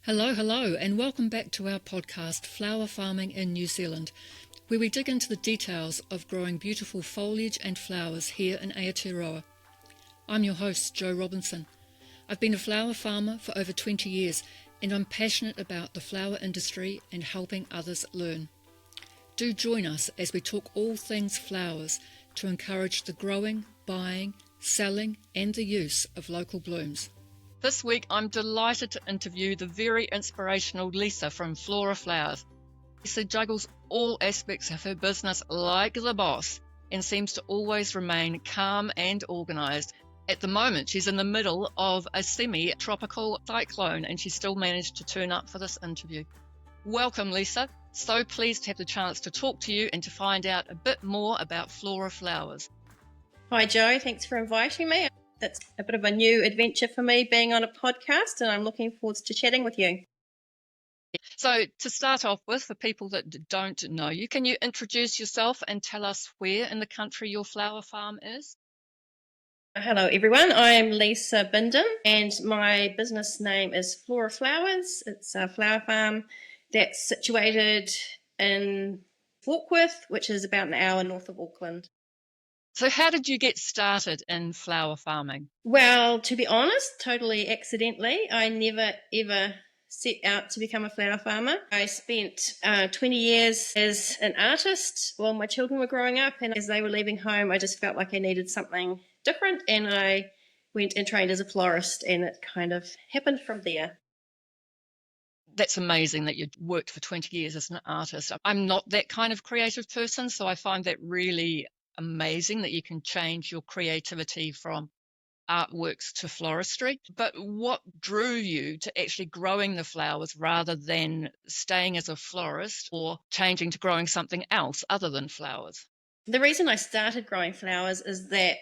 Hello, hello, and welcome back to our podcast, Flower Farming in New Zealand, where we dig into the details of growing beautiful foliage and flowers here in Aotearoa. I'm your host, Jo Robinson. I've been a flower farmer for over 20 years, and I'm passionate about the flower industry and helping others learn. Do join us as we talk all things flowers to encourage the growing, buying, selling, and the use of local blooms. This week, I'm delighted to interview the very inspirational Lisa from Flora Flowers. Lisa juggles all aspects of her business like the boss and seems to always remain calm and organised. At the moment, she's in the middle of a semi-tropical cyclone and she still managed to turn up for this interview. Welcome, Lisa. So pleased to have the chance to talk to you and to find out a bit more about Flora Flowers. Hi, Jo. Thanks for inviting me. It's a bit of a new adventure for me being on a podcast, and I'm looking forward to chatting with you. So to start off with, for people that don't know you, can you introduce yourself and tell us where in the country your flower farm is? Hello, everyone. I am Lisa Bindon, and my business name is Flora Flowers. It's a flower farm that's situated in Warkworth, which is about an hour north of Auckland. So how did you get started in flower farming? Well, to be honest, totally accidentally. I never ever set out to become a flower farmer. I spent 20 years as an artist while my children were growing up, and as they were leaving home, I just felt like I needed something different, and I went and trained as a florist, and it kind of happened from there. That's amazing that you worked for 20 years as an artist. I'm not that kind of creative person, so I find that really amazing that you can change your creativity from artworks to floristry. But what drew you to actually growing the flowers rather than staying as a florist or changing to growing something else other than flowers? The reason I started growing flowers is that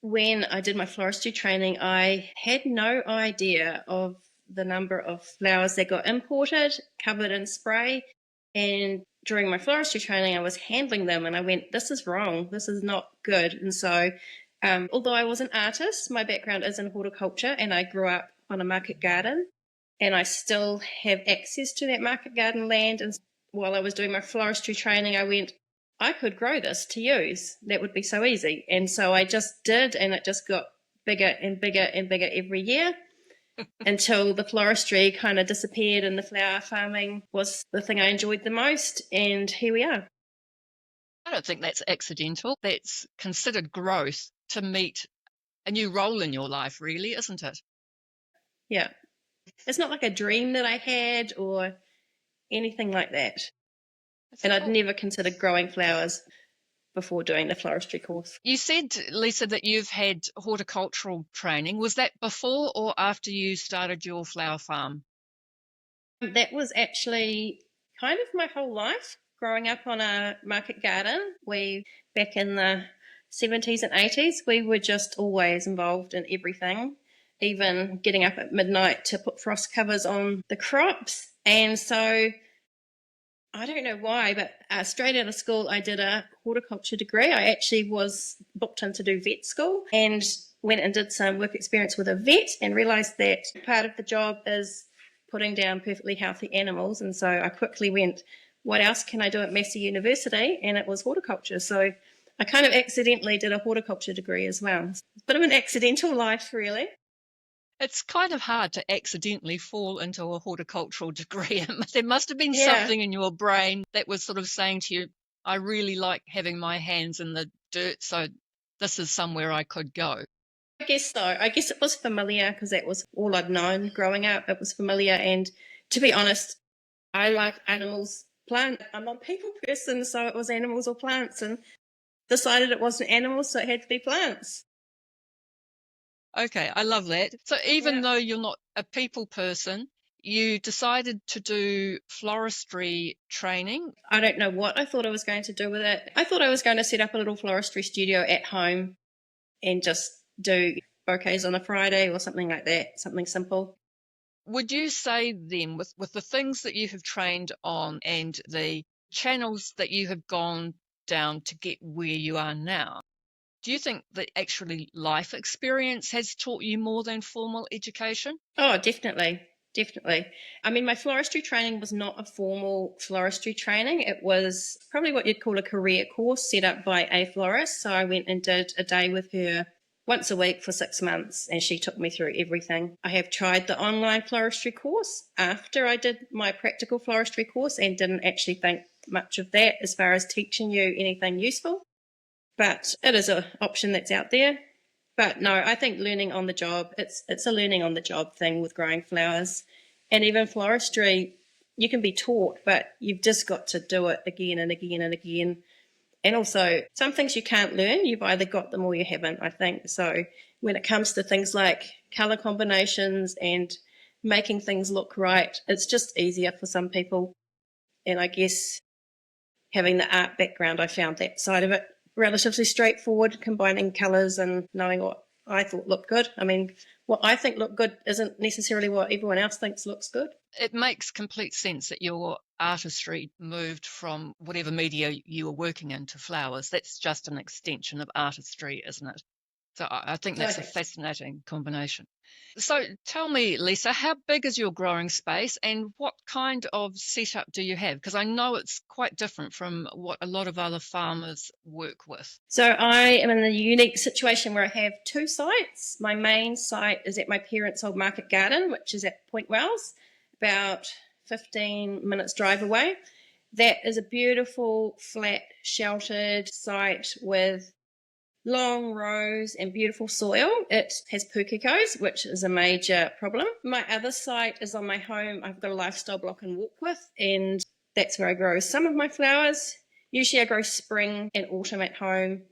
when I did my floristry training, I had no idea of the number of flowers that got imported, covered in spray, and during my floristry training, I was handling them and I went, this is wrong. This is not good. And so, although I was an artist, my background is in horticulture and I grew up on a market garden and I still have access to that market garden land. And while I was doing my floristry training, I went, I could grow this to use. That would be so easy. And so I just did, and it just got bigger and bigger and bigger every year. Until the floristry kind of disappeared and the flower farming was the thing I enjoyed the most, and here we are. I don't think that's accidental. That's considered growth to meet a new role in your life, really, isn't it? Yeah. It's not like a dream that I had or anything like that. And I'd never considered growing flowers before doing the floristry course. You said, Lisa, that you've had horticultural training. Was that before or after you started your flower farm? That was actually kind of my whole life. Growing up on a market garden, back in the 70s and 80s, we were just always involved in everything, even getting up at midnight to put frost covers on the crops. And so I don't know why, but straight out of school, I did a horticulture degree. I actually was booked in to do vet school and went and did some work experience with a vet and realised that part of the job is putting down perfectly healthy animals. And so I quickly went, what else can I do at Massey University? And it was horticulture. So I kind of accidentally did a horticulture degree as well. It's a bit of an accidental life, really. It's kind of hard to accidentally fall into a horticultural degree. There must have been something in your brain that was sort of saying to you, I really like having my hands in the dirt, so this is somewhere I could go. I guess so. I guess it was familiar because that was all I'd known growing up. It was familiar. And to be honest, I like animals, plants. I'm a people person, so it was animals or plants, and decided it wasn't animals, so it had to be plants. Okay, I love that. So even though you're not a people person, you decided to do floristry training. I don't know what I thought I was going to do with it. I thought I was going to set up a little floristry studio at home and just do bouquets on a Friday or something like that, something simple. Would you say then, with the things that you have trained on and the channels that you have gone down to get where you are now, do you think that actually life experience has taught you more than formal education? Oh, definitely. Definitely. I mean, my floristry training was not a formal floristry training. It was probably what you'd call a career course set up by a florist. So I went and did a day with her once a week for 6 months, and she took me through everything. I have tried the online floristry course after I did my practical floristry course and didn't actually think much of that as far as teaching you anything useful. But it is an option that's out there. But no, I think learning on the job, it's a learning on the job thing with growing flowers. And even floristry, you can be taught, but you've just got to do it again and again and again. And also, some things you can't learn, you've either got them or you haven't, I think. So when it comes to things like colour combinations and making things look right, it's just easier for some people. And I guess having the art background, I found that side of it relatively straightforward, combining colours and knowing what I thought looked good. I mean, what I think looked good isn't necessarily what everyone else thinks looks good. It makes complete sense that your artistry moved from whatever media you were working in to flowers. That's just an extension of artistry, isn't it? So I think that's a fascinating combination. So tell me, Lisa, how big is your growing space and what kind of setup do you have? Because I know it's quite different from what a lot of other farmers work with. So I am in a unique situation where I have two sites. My main site is at my parents' old market garden, which is at Point Wells, about 15 minutes drive away. That is a beautiful, flat, sheltered site with long rows and beautiful soil. It has pukikos, which is a major problem. My other site is on my home. I've got a lifestyle block in Warkworth, and that's where I grow some of my flowers. Usually I grow spring and autumn at home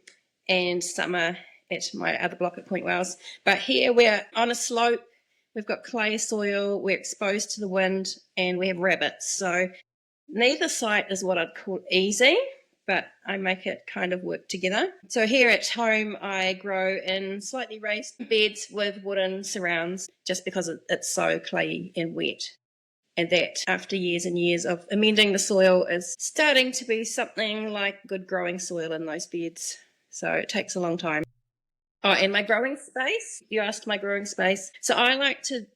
and summer at my other block at Point Wells. But here we're on a slope. We've got clay soil. We're exposed to the wind and we have rabbits. So neither site is what I'd call easy, but I make it kind of work together. So here at home, I grow in slightly raised beds with wooden surrounds just because it's so clayey and wet. And that, after years and years of amending the soil, is starting to be something like good growing soil in those beds. So it takes a long time. Oh, and my growing space, you asked my growing space. So I like to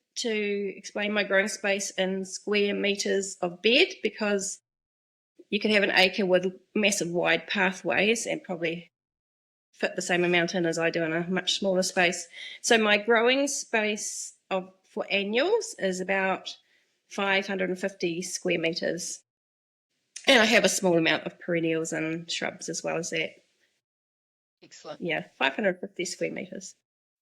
explain my growing space in square metres of bed, because you can have an acre with massive wide pathways and probably fit the same amount in as I do in a much smaller space. So my growing space for annuals is about 550 square metres. And I have a small amount of perennials and shrubs as well as that. Excellent. Yeah, 550 square metres.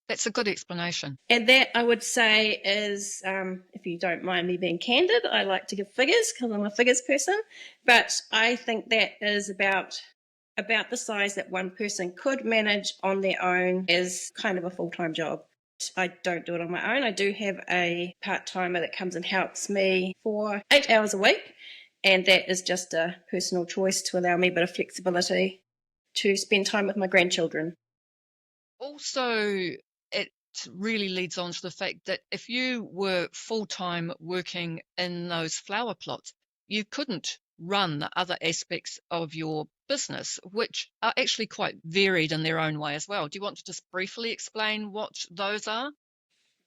That's a good explanation. And that, I would say, is, if you don't mind me being candid, I like to give figures because I'm a figures person, but I think that is about the size that one person could manage on their own as kind of a full-time job. I don't do it on my own. I do have a part-timer that comes and helps me for 8 hours a week, and that is just a personal choice to allow me a bit of flexibility to spend time with my grandchildren. Also, it really leads on to the fact that if you were full-time working in those flower plots, you couldn't run the other aspects of your business, which are actually quite varied in their own way as well. Do you want to just briefly explain what those are?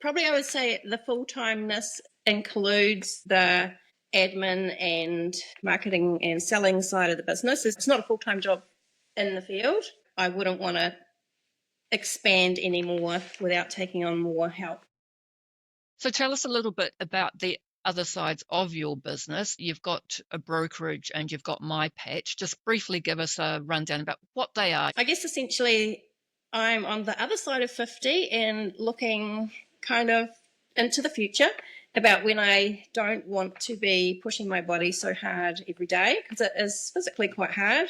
Probably I would say the full-timeness includes the admin and marketing and selling side of the business. It's not a full-time job in the field. I wouldn't want to expand anymore without taking on more help. So tell us a little bit about the other sides of your business. You've got a brokerage and you've got My Patch. Just briefly give us a rundown about what they are. I guess essentially I'm on the other side of 50 and looking kind of into the future about when I don't want to be pushing my body so hard every day, because it is physically quite hard,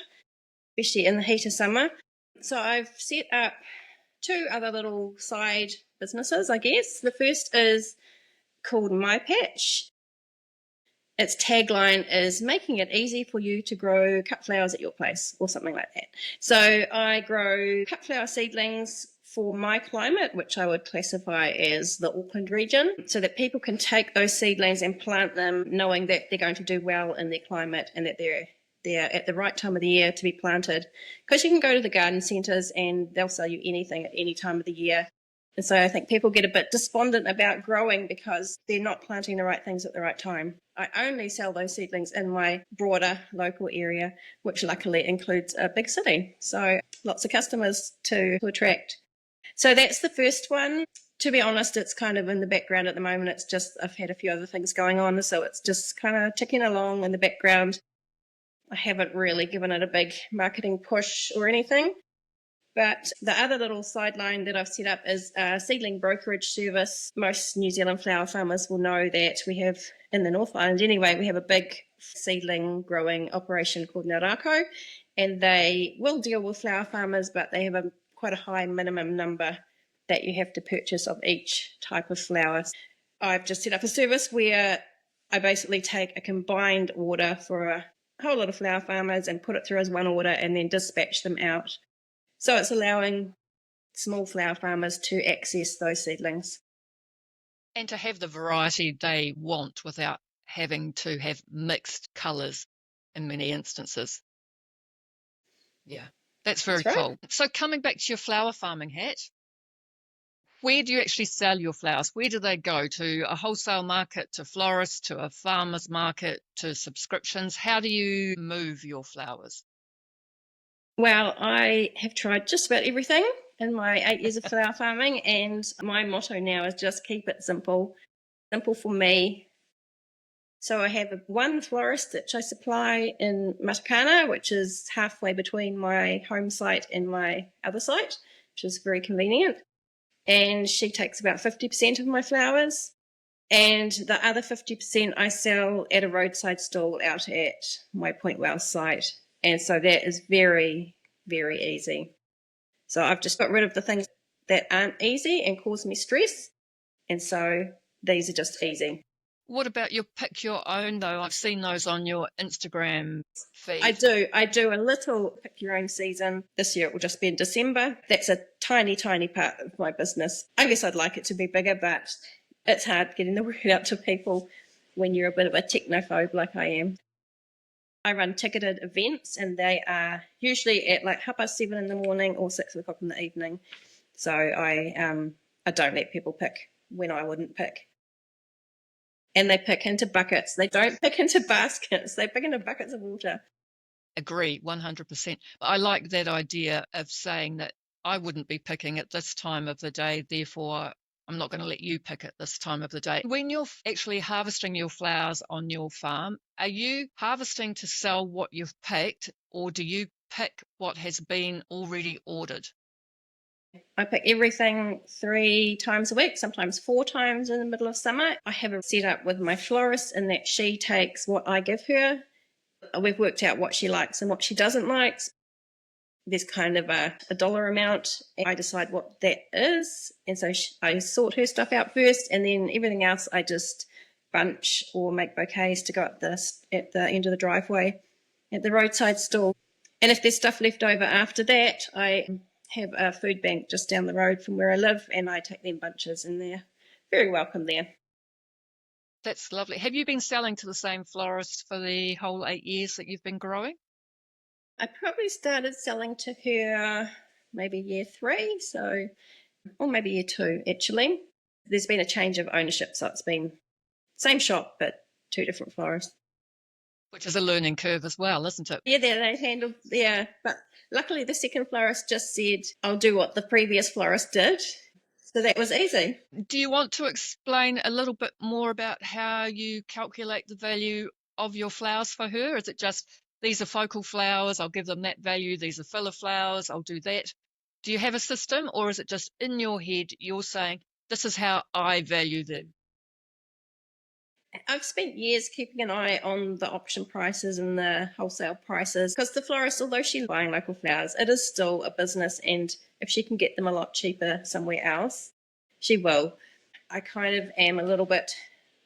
especially in the heat of summer. So I've set up two other little side businesses, I guess. The first is called My Patch. Its tagline is making it easy for you to grow cut flowers at your place, or something like that. So I grow cut flower seedlings for my climate, which I would classify as the Auckland region, so that people can take those seedlings and plant them knowing that they're going to do well in their climate and that they're at the right time of the year to be planted. Because you can go to the garden centres and they'll sell you anything at any time of the year. And so I think people get a bit despondent about growing because they're not planting the right things at the right time. I only sell those seedlings in my broader local area, which luckily includes a big city. So lots of customers to attract. So that's the first one. To be honest, it's kind of in the background at the moment. It's just I've had a few other things going on, so it's just kind of ticking along in the background. I haven't really given it a big marketing push or anything. But the other little sideline that I've set up is a seedling brokerage service. Most New Zealand flower farmers will know that we have, in the North Island anyway, we have a big seedling growing operation called Narako, and they will deal with flower farmers, but they have quite a high minimum number that you have to purchase of each type of flower. I've just set up a service where I basically take a combined order for a whole lot of flower farmers and put it through as one order and then dispatch them out. So it's allowing small flower farmers to access those seedlings. And to have the variety they want without having to have mixed colours in many instances. Yeah, that's very cool. So coming back to your flower farming hat, where do you actually sell your flowers? Where do they go? To a wholesale market, to florists, to a farmer's market, to subscriptions? How do you move your flowers? Well, I have tried just about everything in my 8 years of flower farming, and my motto now is just keep it simple. Simple for me. So I have one florist that I supply in Matakana, which is halfway between my home site and my other site, which is very convenient. And she takes about 50% of my flowers. And the other 50% I sell at a roadside stall out at my Point Wells site. And so that is very, very easy. So I've just got rid of the things that aren't easy and cause me stress. And so these are just easy. What about your pick your own, though? I've seen those on your Instagram feed. I do a little pick your own season. This year it will just be in December. That's a tiny, tiny part of my business. I guess I'd like it to be bigger, but it's hard getting the word out to people when you're a bit of a technophobe like I am. I run ticketed events, and they are usually at like 7:30 in the morning or 6 o'clock in the evening. So I don't let people pick when I wouldn't pick. And they pick into buckets. They don't pick into baskets. They pick into buckets of water. Agree, 100%. I like that idea of saying that I wouldn't be picking at this time of the day, therefore I'm not going to let you pick at this time of the day. When you're actually harvesting your flowers on your farm, are you harvesting to sell what you've picked, or do you pick what has been already ordered? I pick everything 3 times a week, sometimes 4 times in the middle of summer. I have a set up with my florist in that she takes what I give her. We've worked out what she likes and what she doesn't like. There's kind of a dollar amount. I decide what that is. And so I sort her stuff out first, and then everything else I just bunch or make bouquets to go up at the end of the driveway at the roadside stall. And if there's stuff left over after that, I have a food bank just down the road from where I live, and I take them bunches, and they're very welcome there. That's lovely. Have you been selling to the same florist for the whole 8 years that you've been growing? I probably started selling to her maybe year 3, or maybe year 2 actually. There's been a change of ownership, so it's been same shop but 2 different florists. Which is a learning curve as well, isn't it? Yeah, they handled, but luckily the second florist just said, I'll do what the previous florist did. So that was easy. Do you want to explain a little bit more about how you calculate the value of your flowers for her? Is it just, these are focal flowers, I'll give them that value, these are filler flowers, I'll do that? Do you have a system, or is it just in your head you're saying, this is how I value them? I've spent years keeping an eye on the auction prices and the wholesale prices, because the florist, although she's buying local flowers, it is still a business, and if she can get them a lot cheaper somewhere else, she will. I kind of am a little bit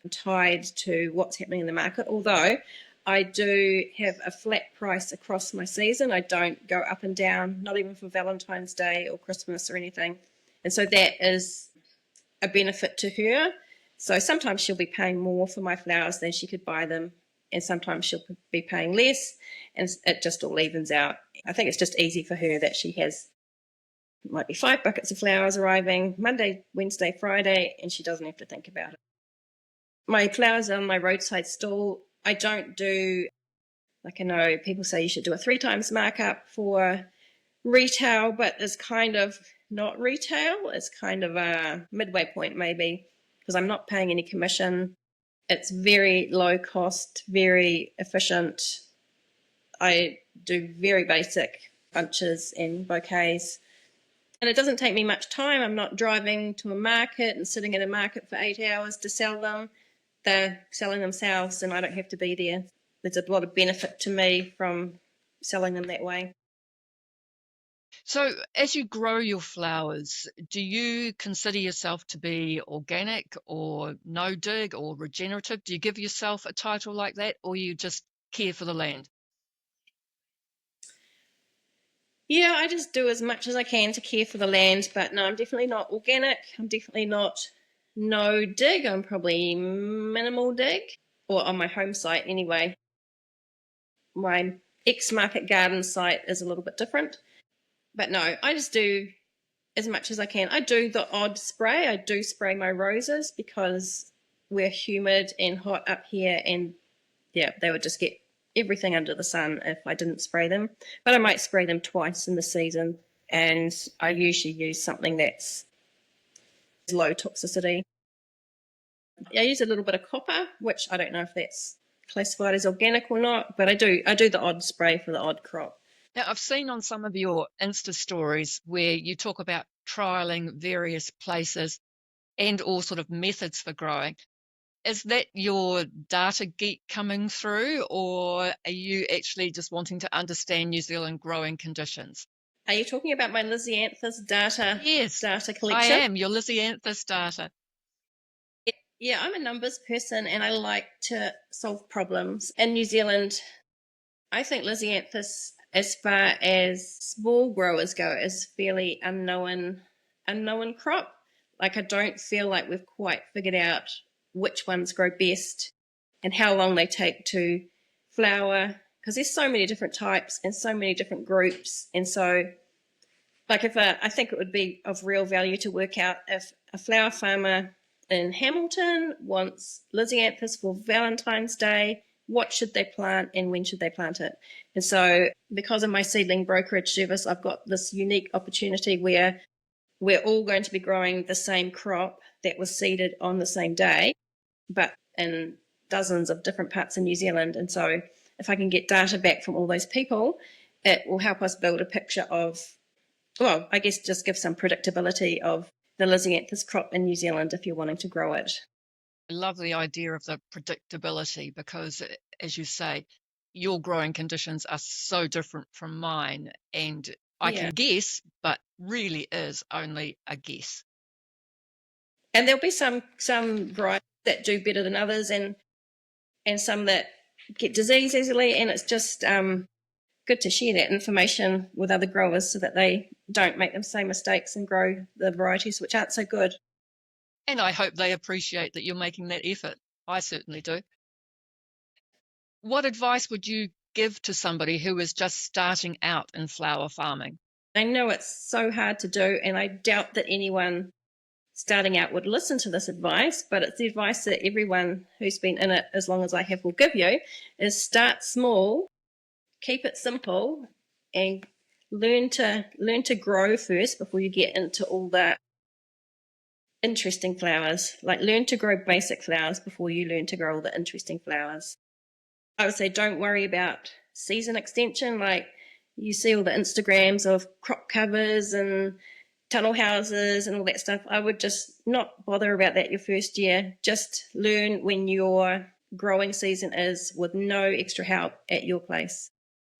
tied to what's happening in the market, although I do have a flat price across my season. I don't go up and down, not even for Valentine's Day or Christmas or anything. And so that is a benefit to her. So sometimes she'll be paying more for my flowers than she could buy them, and sometimes she'll be paying less, and it just all evens out. I think it's just easy for her that she has Might be 5 buckets of flowers arriving Monday, Wednesday, Friday, and she doesn't have to think about it. My flowers are on my roadside stall. I don't do, like, I know people say you should do a 3 times markup for retail, but it's kind of not retail. It's kind of a midway point maybe, because I'm not paying any commission. It's very low cost, very efficient. I do very basic bunches and bouquets. And it doesn't take me much time. I'm not driving to a market and sitting at a market for 8 hours to sell them. They're selling themselves and I don't have to be there. There's a lot of benefit to me from selling them that way. So, as you grow your flowers, do you consider yourself to be organic or no dig or regenerative? Do you give yourself a title like that, or you just care for the land? Yeah, I just do as much as I can to care for the land, but no, I'm definitely not organic. I'm definitely not no dig. I'm probably minimal dig, or on my home site anyway. My ex-market garden site is a little bit different. But no, I just do as much as I can. I do the odd spray. I do spray my roses because we're humid and hot up here, and yeah, they would just get everything under the sun if I didn't spray them. But I might spray them twice in the season, and I usually use something that's low toxicity. I use a little bit of copper, which I don't know if that's classified as organic or not, but I do the odd spray for the odd crop. Now, I've seen on some of your Insta stories where you talk about trialing various places and all sort of methods for growing. Is that your data geek coming through, or are you actually just wanting to understand New Zealand growing conditions? Are you talking about my Lysianthus Yes, data I collection? am, your Lysianthus data. Yeah, I'm a numbers person and I like to solve problems. In New Zealand, I think Lysianthus, as far as small growers go, is fairly unknown crop. Like I don't feel like we've quite figured out which ones grow best and how long they take to flower, because there's so many different types and so many different groups. And so, like, I think it would be of real value to work out if a flower farmer in Hamilton wants Lysianthus for Valentine's Day, what should they plant and when should they plant it? And so, because of my seedling brokerage service, I've got this unique opportunity where we're all going to be growing the same crop that was seeded on the same day, but in dozens of different parts of New Zealand. And so, if I can get data back from all those people, it will help us build a picture of, well, I guess just give some predictability of the Lysianthus crop in New Zealand if you're wanting to grow it. I love the idea of the predictability because, as you say, your growing conditions are so different from mine, and I Yeah. can guess, but really is only a guess. And there'll be some varieties that do better than others and some that get disease easily, and it's just good to share that information with other growers so that they don't make the same mistakes and grow the varieties which aren't so good. And I hope they appreciate that you're making that effort. I certainly do. What advice would you give to somebody who is just starting out in flower farming? I know it's so hard to do, and I doubt that anyone starting out would listen to this advice, but it's the advice that everyone who's been in it as long as I have will give you, is start small, keep it simple, and learn to grow first before you get into all the interesting flowers. Like, learn to grow basic flowers before you learn to grow all the interesting flowers. I would say don't worry about season extension. Like, you see all the Instagrams of crop covers and tunnel houses and all that stuff. I would just not bother about that your first year. Just learn when your growing season is with no extra help at your place.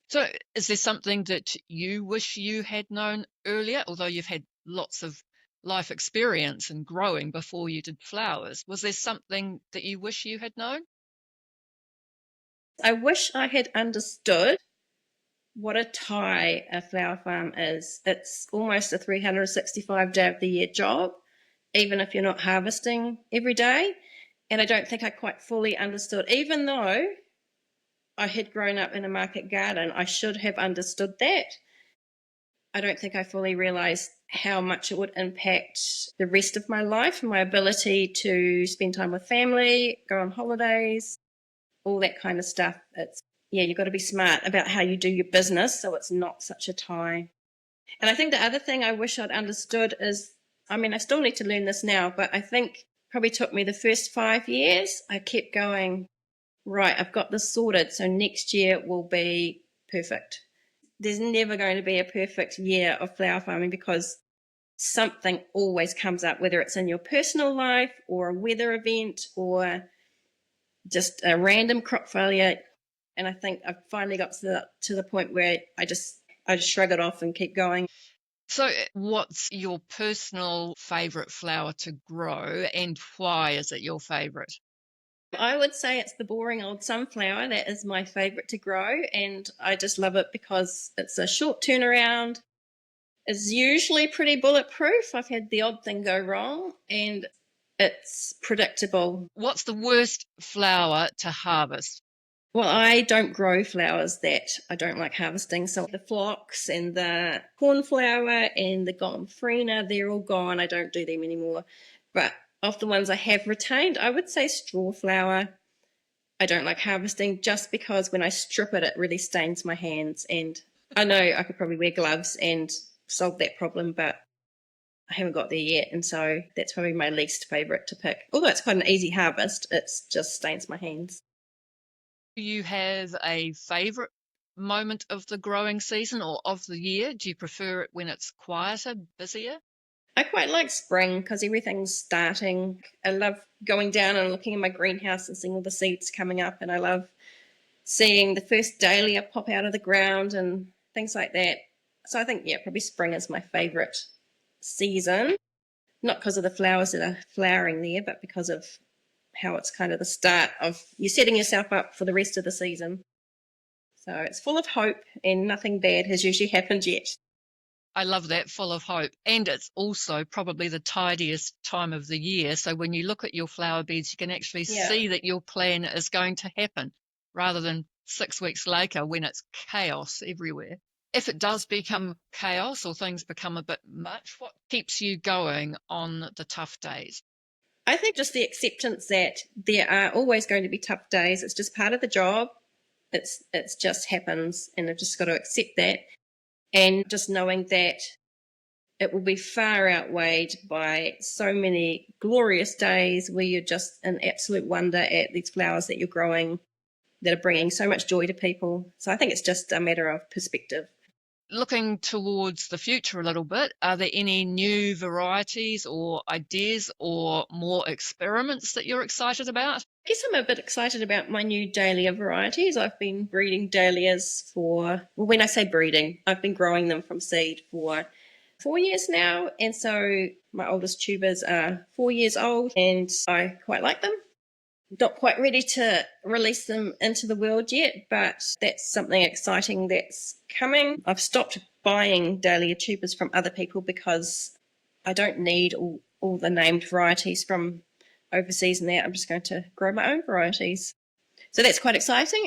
So, is there something that you wish you had known earlier, although you've had lots of life experience and growing before you did flowers? Was there something that you wish you had known? I wish I had understood what a tie a flower farm is. It's almost a 365 day of the year job, even if you're not harvesting every day. And I don't think I quite fully understood, even though I had grown up in a market garden, I should have understood that. I don't think I fully realised how much it would impact the rest of my life and my ability to spend time with family, go on holidays, all that kind of stuff. You've got to be smart about how you do your business so it's not such a tie. And I think the other thing I wish I'd understood is, I still need to learn this now, but I think probably took me the first 5 years. I kept going, right, I've got this sorted, so next year will be perfect. There's never going to be a perfect year of flower farming because something always comes up, whether it's in your personal life or a weather event or just a random crop failure. And I think I've finally got to the point where I just shrug it off and keep going. So what's your personal favourite flower to grow and why is it your favourite? I would say it's the boring old sunflower. That is my favourite to grow, and I just love it because it's a short turnaround. It's usually pretty bulletproof. I've had the odd thing go wrong, and it's predictable. What's the worst flower to harvest? Well, I don't grow flowers that I don't like harvesting. So the phlox and the cornflower and the gomphrena, they're all gone. I don't do them anymore. But of the ones I have retained, I would say straw flower. I don't like harvesting just because when I strip it, it really stains my hands. And I know I could probably wear gloves and solve that problem, but I haven't got there yet. And so that's probably my least favourite to pick. Although it's quite an easy harvest, it just stains my hands. Do you have a favourite moment of the growing season or of the year? Do you prefer it when it's quieter, busier? I quite like spring because everything's starting. I love going down and looking in my greenhouse and seeing all the seeds coming up, and I love seeing the first dahlia pop out of the ground and things like that. So I think, probably spring is my favourite season, not because of the flowers that are flowering there, but because of how it's kind of the start of you setting yourself up for the rest of the season. So it's full of hope and nothing bad has usually happened yet. I love that, full of hope. And it's also probably the tidiest time of the year. So when you look at your flower beds, you can actually see that your plan is going to happen rather than 6 weeks later when it's chaos everywhere. If it does become chaos or things become a bit much, what keeps you going on the tough days? I think just the acceptance that there are always going to be tough days. It's just part of the job. It's just happens, and I've just got to accept that. And just knowing that it will be far outweighed by so many glorious days where you're just in absolute wonder at these flowers that you're growing that are bringing so much joy to people. So I think it's just a matter of perspective. Looking towards the future a little bit, are there any new varieties or ideas or more experiments that you're excited about? I guess I'm a bit excited about my new dahlia varieties. I've been breeding dahlias when I say breeding, I've been growing them from seed for 4 years now. And so my oldest tubers are 4 years old and I quite like them. Not quite ready to release them into the world yet, but that's something exciting that's coming. I've stopped buying dahlia tubers from other people because I don't need all the named varieties from overseas and that. I'm just going to grow my own varieties. So that's quite exciting.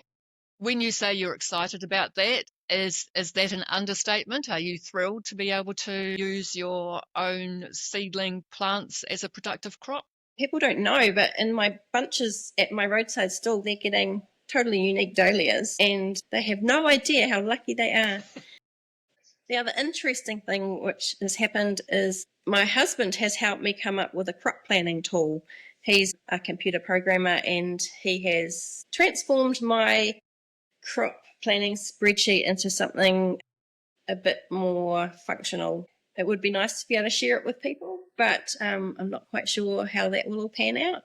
When you say you're excited about that, is that an understatement? Are you thrilled to be able to use your own seedling plants as a productive crop? People don't know, but in my bunches at my roadside stall, they're getting totally unique dahlias and they have no idea how lucky they are. The other interesting thing which has happened is my husband has helped me come up with a crop planning tool. He's a computer programmer and he has transformed my crop planning spreadsheet into something a bit more functional. It would be nice to be able to share it with people, but I'm not quite sure how that will all pan out.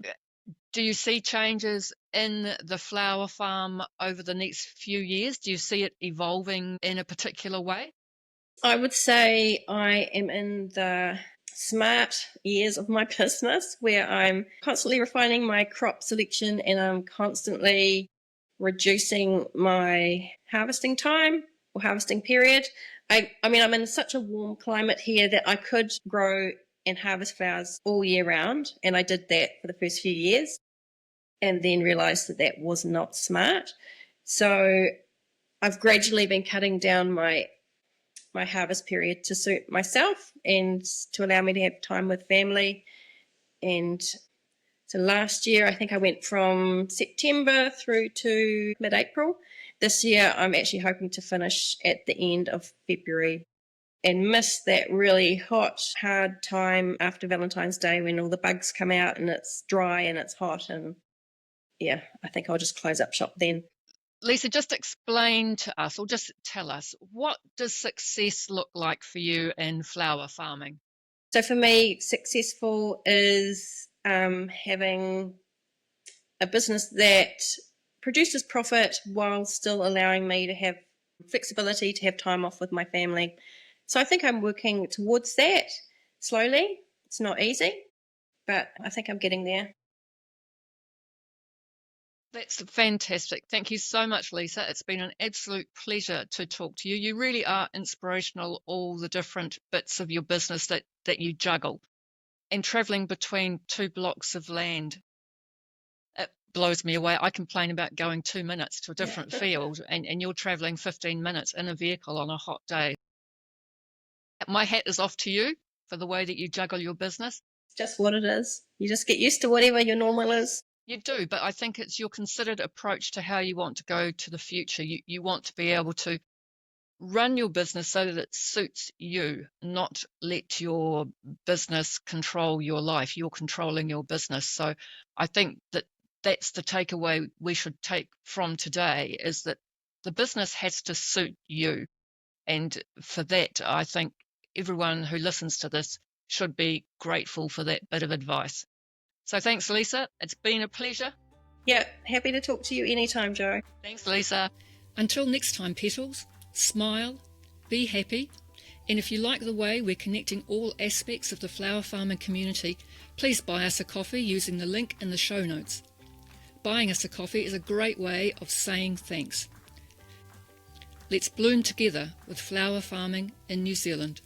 Do you see changes in the flower farm over the next few years? Do you see it evolving in a particular way? I would say I am in the smart years of my business where I'm constantly refining my crop selection and I'm constantly reducing my harvesting time or harvesting period. I'm in such a warm climate here that I could grow and harvest flowers all year round, and I did that for the first few years and then realised that was not smart. So I've gradually been cutting down my my harvest period to suit myself and to allow me to have time with family. And so last year, I think I went from September through to mid-April. This year, I'm actually hoping to finish at the end of February and miss that really hot, hard time after Valentine's Day when all the bugs come out and it's dry and it's hot. And yeah, I think I'll just close up shop then. Lisa, just explain to us, or just tell us, what does success look like for you in flower farming? So for me, successful is having a business that produces profit while still allowing me to have flexibility, to have time off with my family. So I think I'm working towards that slowly. It's not easy, but I think I'm getting there. That's fantastic. Thank you so much, Lisa. It's been an absolute pleasure to talk to you. You really are inspirational, all the different bits of your business that you juggle. And travelling between 2 blocks of land, it blows me away. I complain about going 2 minutes to a different field, and you're travelling 15 minutes in a vehicle on a hot day. My hat is off to you for the way that you juggle your business. It's just what it is. You just get used to whatever your normal is. You do, but I think it's your considered approach to how you want to go to the future. You want to be able to run your business so that it suits you, not let your business control your life. You're controlling your business. So I think that that's the takeaway we should take from today, is that the business has to suit you. And for that, I think everyone who listens to this should be grateful for that bit of advice. So thanks, Lisa. It's been a pleasure. Yeah, happy to talk to you anytime, Jo. Thanks, Lisa. Until next time, petals, smile, be happy, and if you like the way we're connecting all aspects of the flower farming community, please buy us a coffee using the link in the show notes. Buying us a coffee is a great way of saying thanks. Let's bloom together with flower farming in New Zealand.